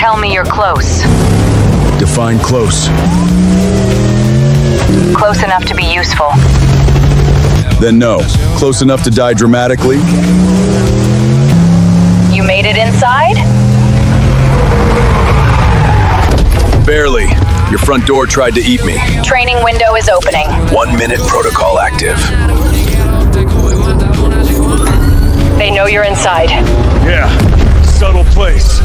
Tell me you're close. Define close. Close enough to be useful. Then no. Close enough to die dramatically? You made it inside? Barely. Your front door tried to eat me. Training window is opening. 1 minute protocol active. They know you're inside. Yeah, subtle place.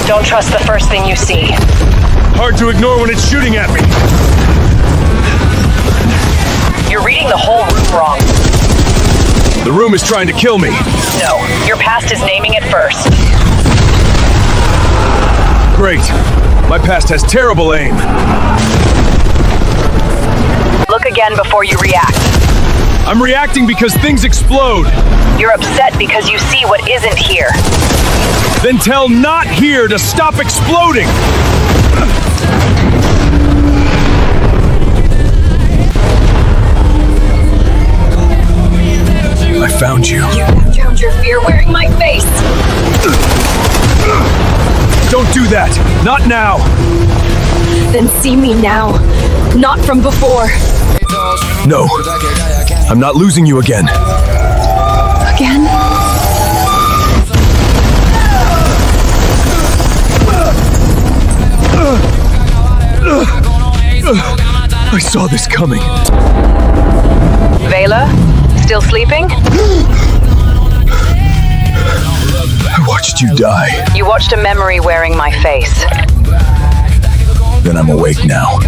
Don't trust the first thing you see. Hard to ignore when it's shooting at me. You're reading the whole room wrong. The room is trying to kill me. No, your past is naming it first. Great. My past has terrible aim. Look again before you react. I'm reacting because things explode. You're upset because you see what isn't here. Then tell not here to stop exploding. I found you. You drowned your fear wearing my face. Don't do that. Not now. Then see me now, not from before. No. I'm not losing you again. Again? I saw this coming. Vaelor? Still sleeping? I watched you die. You watched a memory wearing my face. Then I'm awake now.